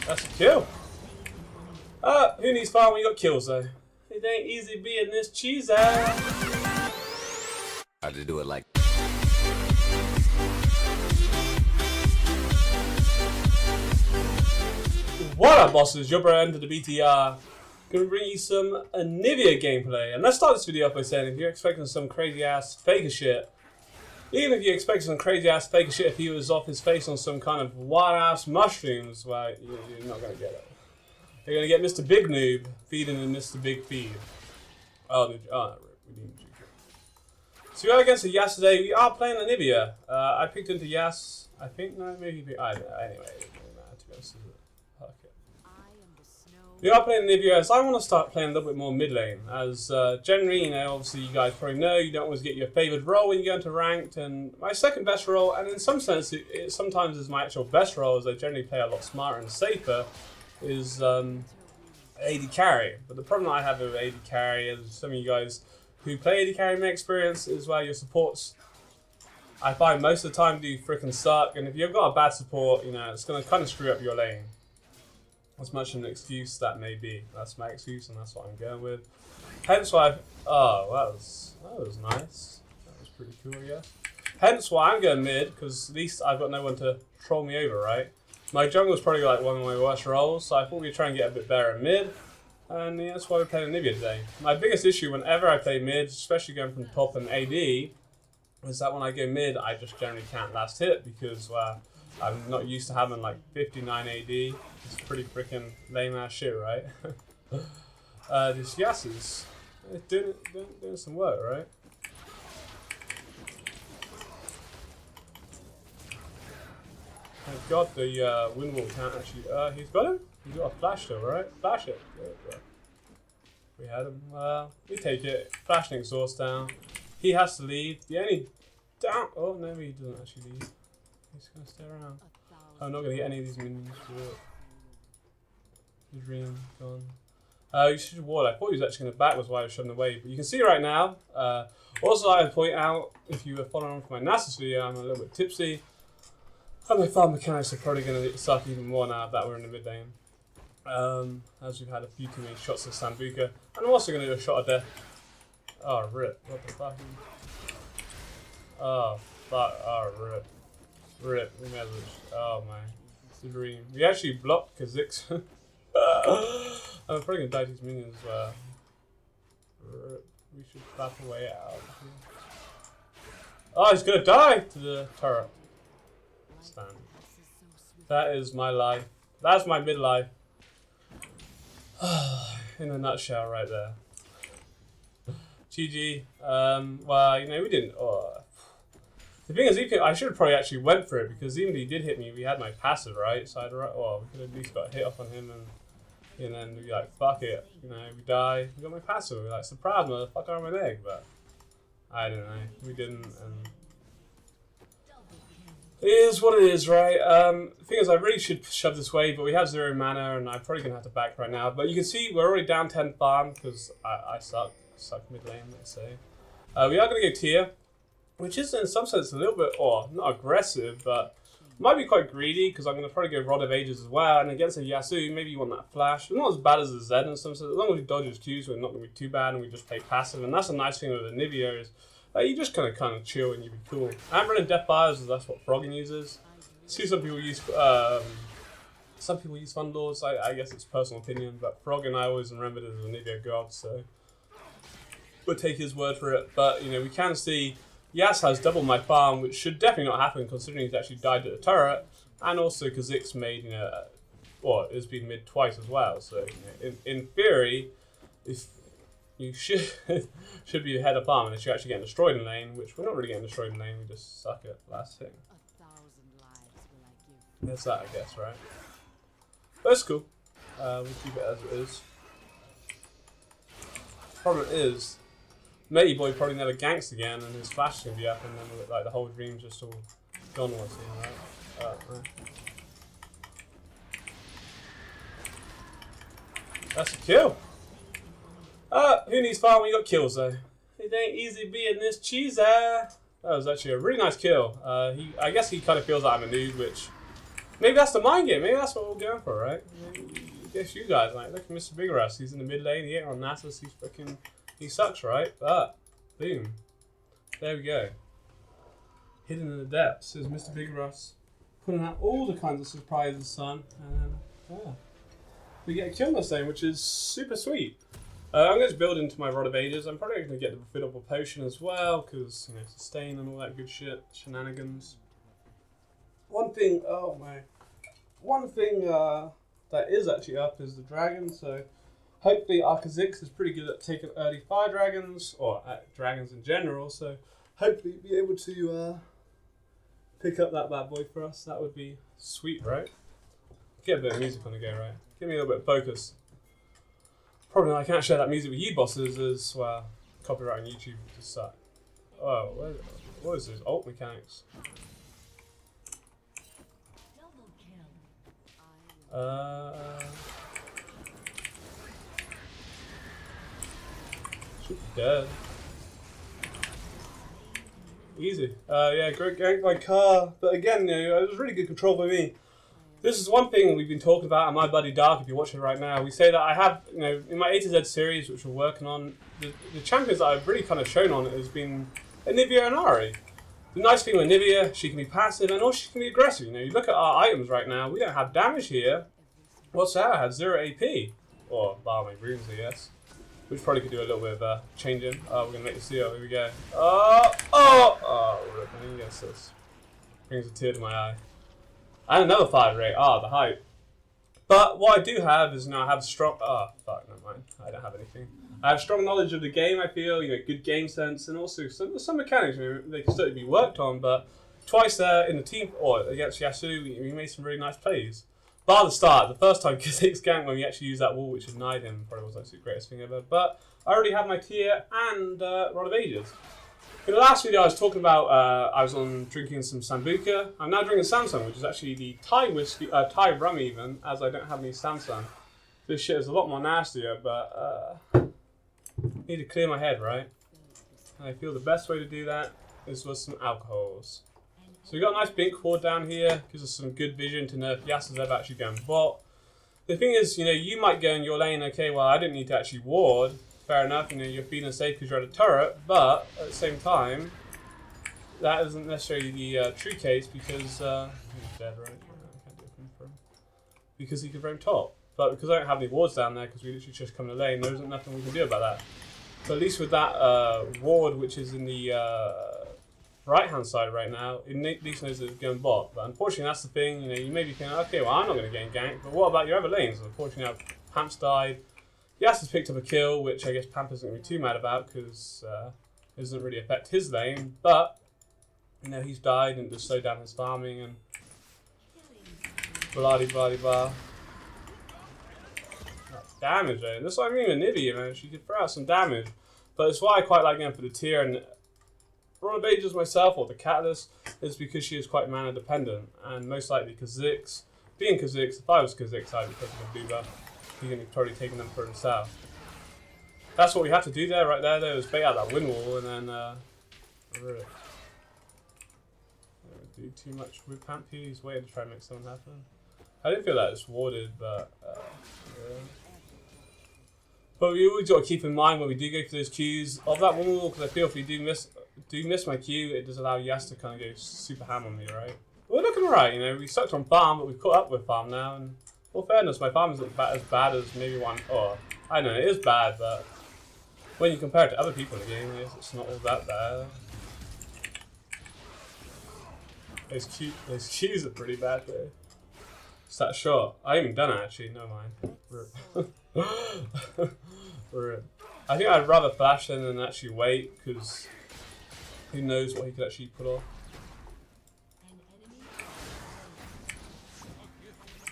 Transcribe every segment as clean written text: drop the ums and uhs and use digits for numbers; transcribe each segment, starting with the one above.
That's a kill. Who needs farm when you got kills though? It ain't easy being this cheesy. How to do it like. What up, bosses? Your bro Enter the BTR. Gonna bring you some Anivia gameplay. And let's start this video off by saying, if you're expecting some crazy ass faker shit, even if you're expecting some crazy ass faker shit, if he was off his face on some kind of wild ass mushrooms, well, you're not gonna get it. You're gonna get Mr. Big Noob feeding in Mr. Big Feed. We didn't. So we are against a Yas today. We are playing Anivia. I picked into Yas. I think no, maybe I don't know. Anyway, it doesn't matter to be honest. Okay. We are playing Anivia as I want to start playing a little bit more mid lane. As generally, you know, obviously you guys probably know you don't always get your favoured role when you go into ranked. And my second best role, and in some sense, it sometimes is my actual best role, as I generally play a lot smarter and safer, is AD carry. But the problem I have with AD carry, as some of you guys who play AD carry may experience, is where your supports, I find most of the time, do freaking suck. And if you've got a bad support, you know, it's going to kind of screw up your lane. As much of an excuse that may be. That's my excuse, and that's what I'm going with. Hence why that was nice. That was pretty cool, yeah. Hence why I'm going mid, because at least I've got no one to troll me over, right? My jungle is probably like one of my worst roles, so I thought we'd try and get a bit better at mid. And yeah, that's why we're playing Anivia today. My biggest issue whenever I play mid, especially going from top and AD, is that when I go mid, I just generally can't last hit because I'm not used to having like 59 AD. It's pretty freaking lame ass shit, right? This Yasuo's doing some work, right? Thank God the wind wall can't actually. He's got him? He's got a flash though, right? Flash it. We had him. We take it. Flash and exhaust down. He has to leave. The only down. Oh, no, he doesn't actually leave. He's going to stay around. I'm not going to get any of these minions to work. The dream gone. You should ward. I thought he was actually going to back, was why I was shoving away. But you can see right now. Also, I would point out, if you were following on from my Noxus video, I'm a little bit tipsy. And my farm mechanics are probably going to suck even more now that we're in the mid lane. As we've had a few too many shots of Sambuca. And I'm also going to do a shot of death. Oh, rip. What the fuck? Oh, fuck. Oh, rip. Rip. We made it. Oh, man. It's a dream. We actually blocked Kha'Zix. I'm probably going to die to these minions as well. Rip. We should flap away out. Oh, he's going to die to the turret. Stand. That is my life. That's my midlife. In a nutshell, right there. GG. Well, you know, we didn't. The thing is, I should have probably actually went for it because even if he did hit me, we had my passive, right? So we could have at least got a hit off on him and then we'd be like, fuck it. You know, we die. We got my passive. We're like, surprise, motherfucker, I'm an egg. But I don't know. We didn't. And it is what it is, right? The thing is, I really should shove this way, but we have 0 mana, and I'm probably going to have to back right now. But you can see we're already down 10 farm, because I suck mid lane, let's say. We are going to go tier, which is in some sense a little bit, not aggressive, but might be quite greedy, because I'm going to probably go Rod of Ages as well. And against a Yasuo, maybe you want that flash. We're not as bad as a Zed in some sense. As long as we dodge his Qs, we're not going to be too bad, and we just play passive. And that's a nice thing with Anivia is, you just kind of chill and you be cool. I'm running Death Buyers, that's what Frogging uses. See some people use Fundlords. I guess it's personal opinion, but Frogging I always remembered as an Anivia god, so we'll take his word for it. But you know, we can see Yas has double my farm, which should definitely not happen considering he's actually died at the turret, and also Kha'Zix made has been mid twice as well. So you know, in theory, if you should be ahead of farm unless you're actually getting destroyed in lane, which we're not really getting destroyed in lane, we just suck at last thing. That's that, I guess, right? But it's cool. We'll keep it as it is. Problem is, Matey Boy probably never ganks again and his flash is going to be up and then like the whole dream's just all gone once again, right? That's a kill! Who needs farm when you got kills though? It ain't easy being this cheesy. That was actually a really nice kill. I guess he kind of feels like I'm a noob, which Maybe that's the mind game. Maybe that's what we're going for, right? I guess you guys like, look at Mr. Big Russ. He's in the mid lane. He ain't on Noxus. He sucks, right? But boom, there we go. Hidden in the depths is Mr. Big Russ, putting out all the kinds of surprises, son. And yeah, we get a kill in this lane, which is super sweet. I'm going to build into my Rod of Ages. I'm probably going to get the Refillable Potion as well, because, you know, sustain and all that good shit, shenanigans. One thing that is actually up is the dragon, so hopefully Arkhazix is pretty good at taking early fire dragons, or at dragons in general, so hopefully be able to pick up that bad boy for us. That would be sweet, right? Get a bit of music on the go, right? Give me a little bit of focus. Problem I can't share that music with you bosses is, well, copyright on YouTube would just suck. Oh, what is this? Alt mechanics. Should be dead. Easy. Yeah, great gank by car. But again, you know, it was really good control by me. This is one thing we've been talking about, and my buddy Dark, if you're watching right now, we say that I have, you know, in my A to Z series, which we're working on, the champions that I've really kind of shown on it has been Anivia and Ari. The nice thing with Anivia, she can be passive and also she can be aggressive. You know, you look at our items right now, we don't have damage here. What's that? I have 0 AP. Or Balmy Runes, I guess. Which probably could do a little bit of changing. Oh, we're going to make the seal. Here we go. Oh, rip. I think against this. Brings a tear to my eye. And another 5 rate. Ah, the hype. But what I do have is, you know, I have strong... Oh, fuck, never mind. I don't have anything. I have strong knowledge of the game, I feel, you know, good game sense, and also some mechanics, you know, they can certainly be worked on, but twice there in the team, or against Yasuo, we made some really nice plays. Bar the start, the first time Kha'Zix ganked when we actually used that wall, which denied him, probably wasn't the greatest thing ever, but I already have my tier and Rod of Ages. In the last video I was talking about, I was on drinking some Sambuca. I'm now drinking Samsung, which is actually the Thai whiskey, Thai rum even, as I don't have any Samsung. This shit is a lot more nastier, but need to clear my head, right? And I feel the best way to do that is with some alcohols. So we got a nice blink ward down here, gives us some good vision to know if Yasuo's ever actually going bot. The thing is, you know, you might go in your lane, okay, well I didn't need to actually ward. Fair enough, you know, you're feeling safe because you're at a turret, but at the same time, that isn't necessarily the true case because he's dead, right? I can't do anything for him. Because he could roam top. But because I don't have any wards down there, because we literally just come in the lane, there isn't nothing we can do about that. So at least with that ward, which is in the right-hand side right now, it at least knows that it's going bot. But unfortunately, that's the thing. You know, you may be thinking, okay, well, I'm not going to get ganked, but what about your other lanes? Unfortunately, now Pamps died. Yas has picked up a kill, which I guess Pamp isn't going to be too mad about because it doesn't really affect his lane. But, you know, he's died and just slowed down his farming and blah-de-blah-de-blah. Damage, though. That's what I mean with Anivia, man. She could throw out some damage. But it's why I quite like going for the tier. And Rod of Ages myself, or the Catalyst, is because she is quite mana dependent. And most likely Kha'Zix, being Kha'Zix, if I was Kha'Zix, I'd be taking a blue buff. He's going to be probably taking them for himself. That's what we have to do there, right there, though, is bait out that wind wall and then really do too much with Pamp. He's waiting to try and make something happen. I didn't feel that it's warded, but yeah. But we always got to keep in mind when we do go for those Qs of that one wall, because I feel if we do miss my Q, it does allow Yas to kind of go super ham on me, right? We're looking alright, you know. We sucked on farm, but we've caught up with farm now. And well, fairness, my farm isn't as bad as maybe one. Or I know it is bad, but when you compare it to other people in the game, it's not all that bad. Those Qs are pretty bad though. It's that shot. I haven't done it actually. No mind. I think I'd rather flash him than actually wait, because who knows what he could actually put off.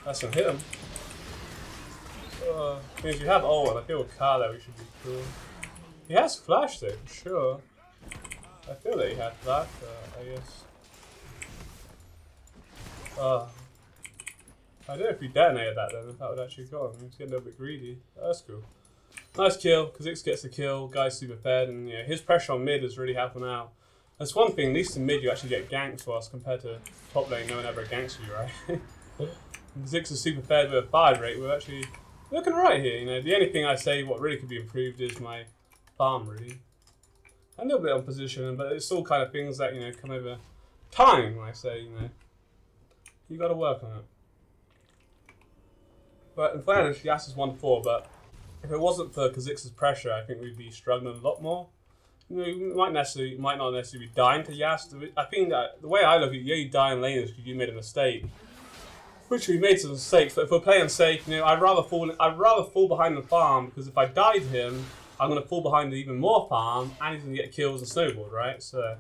That's gonna hit him. Means you have ult, and I feel with Carlo we should be cool. He has flash though, for sure. I feel that he had flash, I guess. I don't know if he detonated that then, if that would actually go on. He's getting a little bit greedy. That's cool. Nice kill. Kha'Zix gets the kill. Guy's super fed, and yeah, his pressure on mid is really helping out. That's one thing, at least in mid you actually get ganked to us compared to top lane, no one ever ganks you, right? Zix is super fair with a fire rate. We're actually looking right here. You know, the only thing I say what really could be improved is my farm, really. A little bit on position, but it's all kind of things that, you know, come over time, I say, you know. You got to work on it. But in fairness, Yas is 1-4, but if it wasn't for Kha'Zix's pressure, I think we'd be struggling a lot more. You know, we might not necessarily be dying to Yas. I think that the way I look at it, you die in lane is because you made a mistake. Which we made some mistakes, but if we're playing safe, you know, I'd rather fall behind the farm, because if I die to him, I'm gonna fall behind even more farm, and he's gonna get kills and snowboard, right? So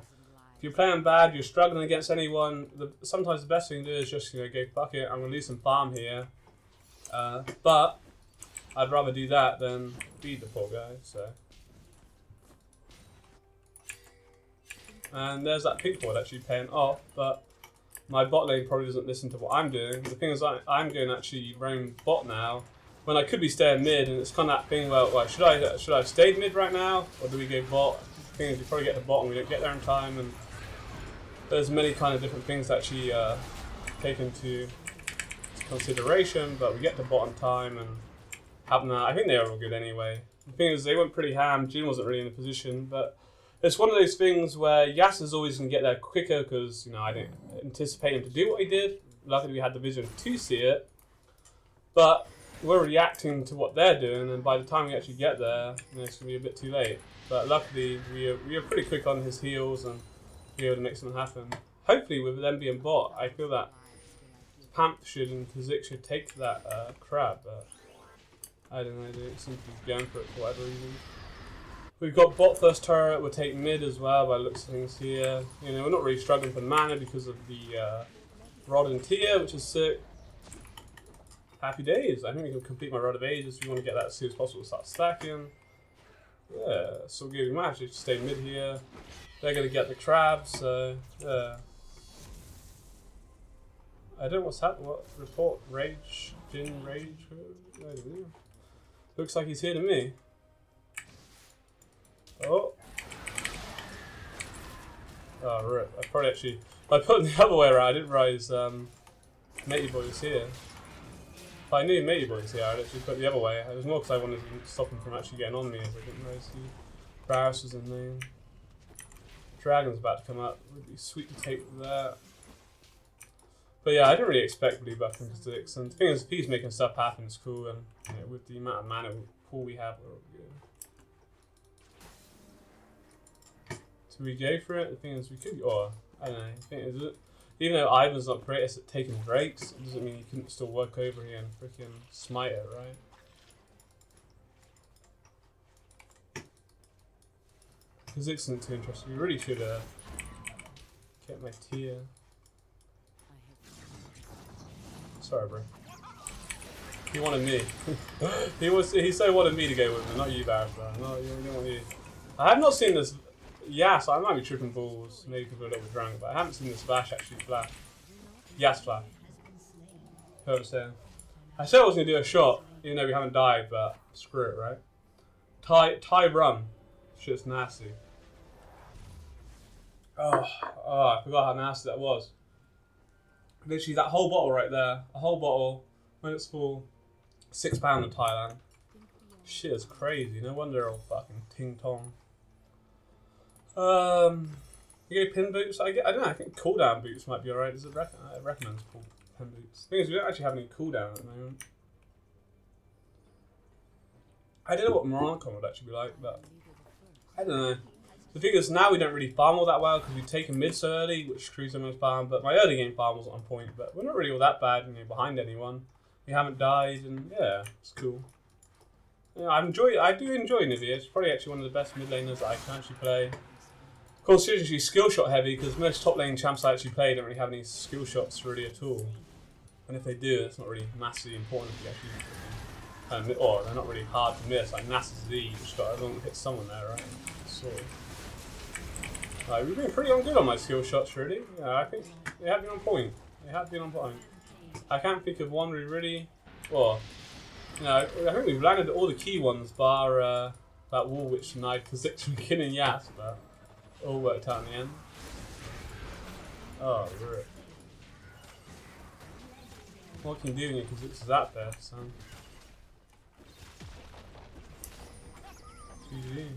if you're playing bad, you're struggling against anyone, sometimes the best thing to do is just, you know, go fuck it, I'm gonna lose some farm here. But I'd rather do that than feed the poor guy, so. And there's that pink ward actually paying off, but my bot lane probably doesn't listen to what I'm doing. The thing is, I'm going to actually roam bot now, when I could be staying mid, and it's kind of that thing where, like, should I have stayed mid right now, or do we go bot? The thing is, we probably get to bot and we don't get there in time, and there's many kind of different things that actually take into consideration, but we get to bot in time and having that. I think they were all good anyway. The thing is, they went pretty ham. Jin wasn't really in a position, but it's one of those things where Yas is always going to get there quicker because, you know, I didn't anticipate him to do what he did. Luckily, we had the vision to see it, but we're reacting to what they're doing, and by the time we actually get there, you know, it's going to be a bit too late. But luckily, we are pretty quick on his heels and be able to make something happen. Hopefully, with them being bot, I feel that Pamp should and Kha'Zix should take that crab, but I don't know, they don't seem to be going for it for whatever reason. We've got bot first turret, we'll take mid as well by the looks of things here. You know, we're not really struggling for mana because of the Rod and Tia, which is sick. Happy days. I think we can complete my Rod of Ages. We want to get that as soon as possible to start stacking. Yeah, so good. We might actually stay mid here. They're going to get the crab, so yeah. I don't know what's happening. What? Report rage? Jin rage? I don't know. Looks like he's here to me. Oh. Oh, rip. I probably actually. I put it the other way around. I didn't realize Matey Boy was here. If I knew Matey Boy was here, I'd actually put it the other way. It was more because I wanted to stop him from actually getting on me, as I didn't realize he. Barris was in name. Dragon's about to come up. It would be sweet to take that. But yeah, I didn't really expect blue buff from Kha'Zix. And the thing is, if he's making stuff happen, it's cool. And you know, with the amount of mana pool we have, we're all good. So we go for it. The thing is, we could. Or I don't know. The thing is, even though Ivan's not greatest at taking breaks, it doesn't mean he couldn't still work over here and freaking smite it, right? Kha'Zix isn't too interesting. We really should get my tier. Sorry, bro. He wanted me. he so wanted me to go with him, not you, Barrett, bro. No, you don't want you. I have not seen this. Yas, I might be tripping balls, maybe because we're a little bit drunk, but I haven't seen this Vash actually flash. Yas flash. You know what I'm saying? I said I was going to do a shot, even though we haven't died, but screw it, right? Thai rum. Shit's nasty. Oh, I forgot how nasty that was. Literally, that whole bottle right there, a whole bottle, when it's full, £6 in Thailand. Shit is crazy. No wonder they're all fucking ting tong. You go pin boots. I don't know. I think cooldown boots might be alright. Does it recommends pin boots? The thing is, we don't actually have any cooldown at the moment. I don't know what Morocco would actually be like, but I don't know. The thing is, now we don't really farm all that well because we've taken mid so early, which screws some of us farm. But my early game farm wasn't on point. But we're not really all that bad, you know, behind anyone. We haven't died, and yeah, it's cool. Yeah, I do enjoy Anivia. It's probably actually one of the best mid laners that I can actually play. Of course, it's usually skill shot heavy because most top lane champs I actually play don't really have any skill shots really at all. And if they do, it's not really massively important if you actually, or they're not really hard to miss. Like Nasus Z, just got to hit someone there, right? So, we've been pretty on good on my skill shots, really. Yeah, I think they have been on point. They have been on point. I can't think of one we really. Well, you know, I think we've landed all the key ones, bar that wall which denied Kha'Zix from killing Yas, but it all worked out in the end. Oh, rip. What can you do because it's out there, so. GG.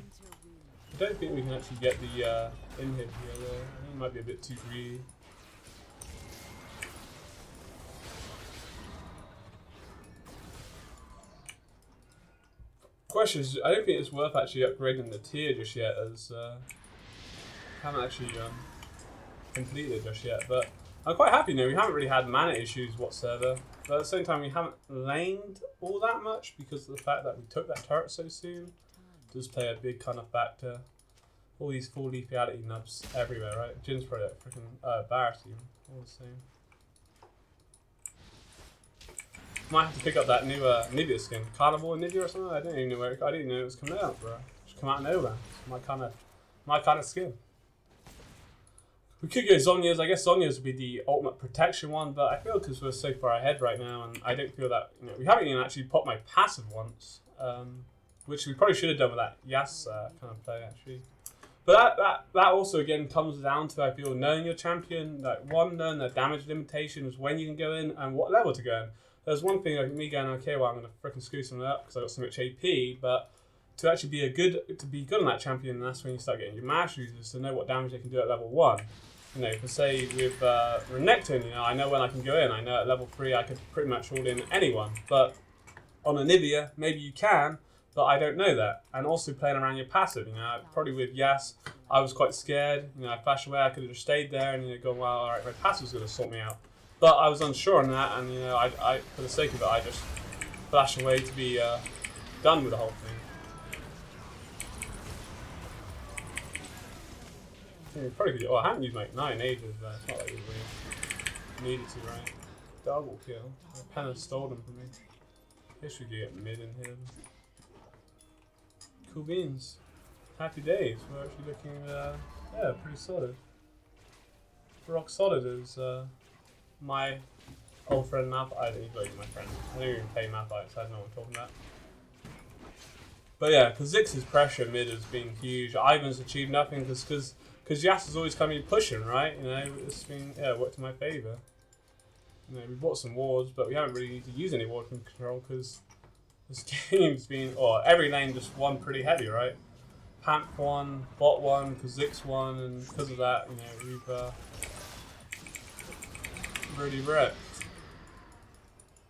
I don't think we can actually get the in hit here though. I think it might be a bit too greedy. Question is, I don't think it's worth actually upgrading the tier just yet, as haven't actually completed just yet. But I'm quite happy now. We haven't really had mana issues whatsoever. But at the same time, we haven't laned all that much because of the fact that we took that turret so soon. Does play a big kind of factor. All these full lethality nubs everywhere, right? Jin's probably like freaking Barret even, all the same. Might have to pick up that new Anivia skin. Carnival Anivia or something? I didn't even know where I didn't know it was coming out, bro. Just come out of nowhere. It's my kind of skin. We could go Zhonya's. I guess Zhonya's would be the ultimate protection one, but I feel because we're so far ahead right now, and I don't feel that we haven't even actually popped my passive once, which we probably should have done with that Yasuo kind of play actually. But that also again comes down to, I feel, knowing your champion. Like knowing the damage limitations, when you can go in and what level to go in. There's one thing like me going, okay, well I'm gonna freaking screw something up because I got so much AP, but to actually be good on that champion, that's when you start getting your mash users to know what damage they can do at level 1. For say with Renekton, I know when I can go in. I know at level 3 I could pretty much hold in anyone. But on Anivia, maybe you can, but I don't know that. And also playing around your passive, probably with Yas, I was quite scared. I flashed away, I could have just stayed there and gone, well, alright, my passive's gonna sort me out. But I was unsure on that, and I for the sake of it, I just flashed away to be done with the whole thing. Yeah, probably could. I haven't used my Ignite in ages, but it's not like we really needed to, right? Double kill. Penna stole them from me. Guess we could get mid in here. Cool beans. Happy days. We're actually looking, yeah, pretty solid. Rock solid is my old friend Map. I don't even my friend. I don't even play Map, so I don't know what I'm talking about. But yeah, because Zix's pressure mid has been huge. Ivan's achieved nothing because Yasuo's always coming pushing, right? It's been worked in my favour. We bought some wards, but we haven't really needed to use any ward control because this game's been every lane just won pretty heavy, right? Pamp won, bot won, Zix won, and because of that, we've really wrecked.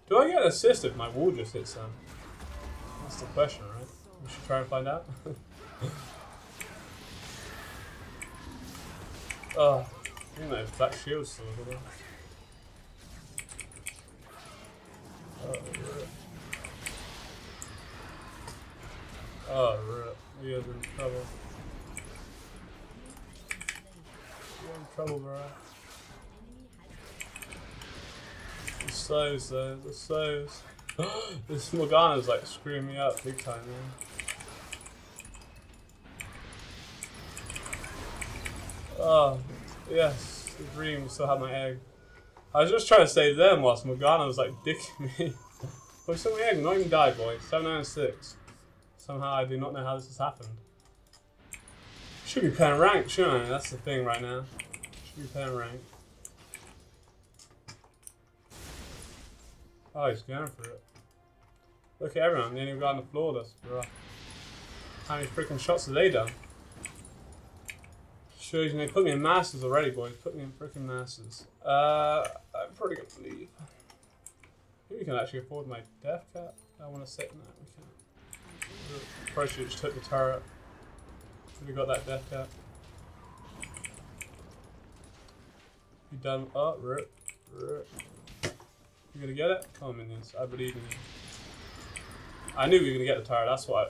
Do I get an assist if my wall just hits them? That's the question, right? We should try and find out. Oh, I think those black shields still over there. Oh, rip. We are in trouble. We're in trouble, bro. The slows, though. The slows. This Morgana's like screwing me up big time, man. Oh, yes. The dream still had my egg. I was just trying to save them whilst Morgana was like dicking me. But still my egg, not even died, boys. 796. Somehow I do not know how this has happened. Should be playing ranked, shouldn't I? That's the thing right now. Should be playing ranked. Oh, he's going for it. Look at everyone, the only guy on the floor that's rough. How many freaking shots have they done? Sure, they put me in masters already, boys. Put me in freaking masters. I'm probably gonna leave. I think we can actually afford my death cap. I want to sit in that. We can't. Probably should have just took the turret. We got that death cap. You done? Oh, rip. You gonna get it? Come on, minions. I believe in you. I knew we were gonna get the turret. That's why.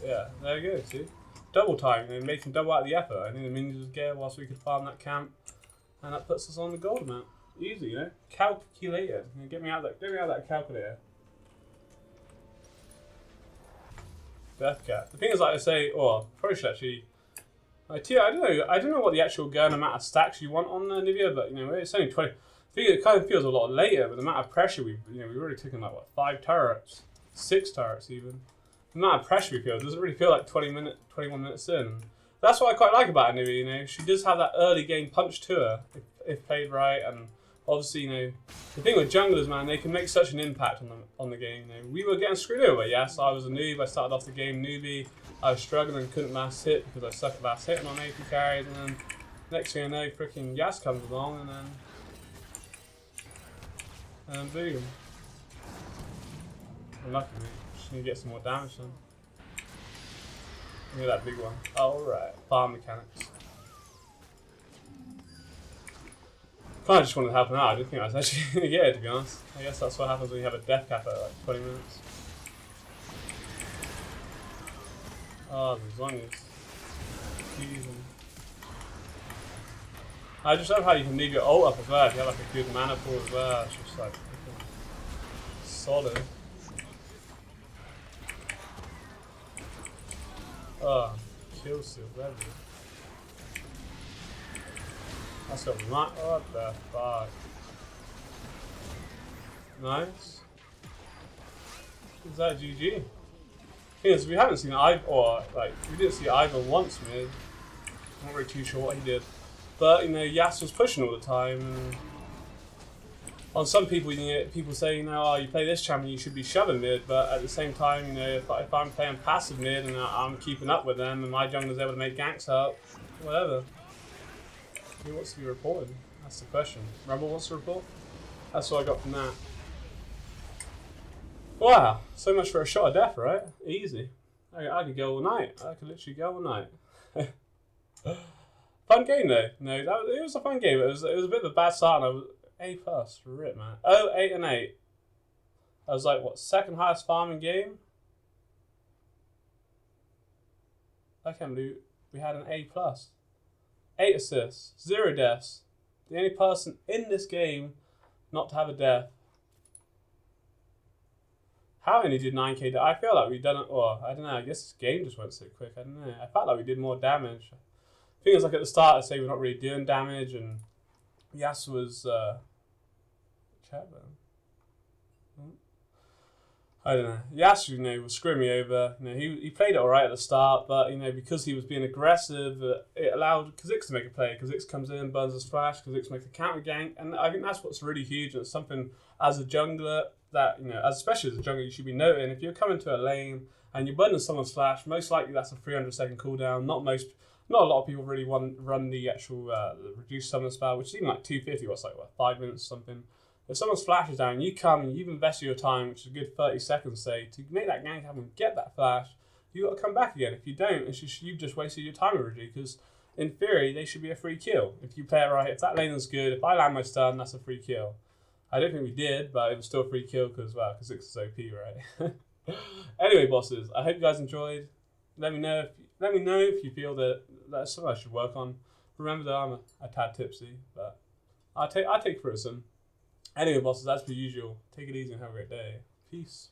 Yeah. There you go. See. Double time, making double out of the effort. I think the minions would get whilst we could farm that camp, and that puts us on the gold amount. Easy, Calculator. Get me out of that calculator. Death cap. The thing is, like I say, probably should actually. I don't know what the actual going amount of stacks you want on Anivia, but it's only 20. I think it kind of feels a lot later with the amount of pressure we've already taken like 5 turrets, 6 turrets even. The amount of pressure we feel doesn't really feel like 21 minutes in. That's what I quite like about Anivia. She does have that early game punch to her if played right, and Obviously, you know, the thing with junglers, man, they can make such an impact on the game. You know, we were getting screwed over. Yes, I was a noob. I started off the game newbie. I was struggling and couldn't last hit because I suck at last hitting on AP carries. And then next thing I know, freaking Yas comes along and then boom. Unlucky, mate. Just need to get some more damage done. Look at that big one. Alright, farm mechanics. Kind of just wanted to help him out. I didn't think I was actually going to get it, to be honest. I guess that's what happens when you have a death cap at like 20 minutes. Oh, the zombies. I just love how you can leave your ult up as well if you have like a good mana pool as well. It's just like solid. Oh, kill steal, whatever. That's got my. What the fuck? Nice. Is that GG? Thing is, we haven't seen Ivan, or like, we didn't see Ivan once mid. I'm not really too sure what he did. But, you know, Yasuo was pushing all the time. And on some people, you know, people say, you know, oh, you play this champion, you should be shoving mid. But at the same time, you know, if I'm playing passive mid and I'm keeping up with them and my jungler's able to make ganks up, whatever. Who wants to be reported? That's the question. Rumble wants to report? That's what I got from that. Wow, so much for a shot of death, right? Easy. I could go all night. I could literally go all night. Fun game though. No, it was a fun game. It was a bit of a bad start. And I was A+, rip man. Oh, 8 and 8. I was like, what, second highest farming game? I can't believe we had an A+. 8 assists, 0 deaths. The only person in this game not to have a death. How only did 9k? I feel like we've done it, or I don't know, I guess this game just went so quick, I don't know. I felt like we did more damage. I think it was like at the start, I say we're not really doing damage, and Yasuo was, chat button. I don't know. Yasuo, you know, was screwing me over. You know, he played it alright at the start, but you know, because he was being aggressive, it allowed Kha'Zix to make a play. Kha'Zix comes in, burns his flash, Kha'Zix makes a counter gank, and I think that's what's really huge. And it's something as a jungler that, you know, especially as a jungler, you should be noting. If you're coming to a lane and you're burning someone's flash, most likely that's a 300-second cooldown. Not a lot of people really run the actual reduced summon spell, which is even like 250. What's like, what, 5 minutes or something. If someone's flash is down, you come and you've invested your time, which is a good 30 seconds, say, to make that gank happen, get that flash, you've got to come back again. If you don't, it's just you've just wasted your time already, because in theory, they should be a free kill. If you play it right, if that lane is good, if I land my stun, that's a free kill. I don't think we did, but it was still a free kill because, well, because Kha'Zix is OP, right? Anyway, bosses, I hope you guys enjoyed. Let me know if you feel that that's something I should work on. Remember that I'm a tad tipsy, but I take criticism. Anyway, bosses, as per usual, take it easy and have a great day. Peace.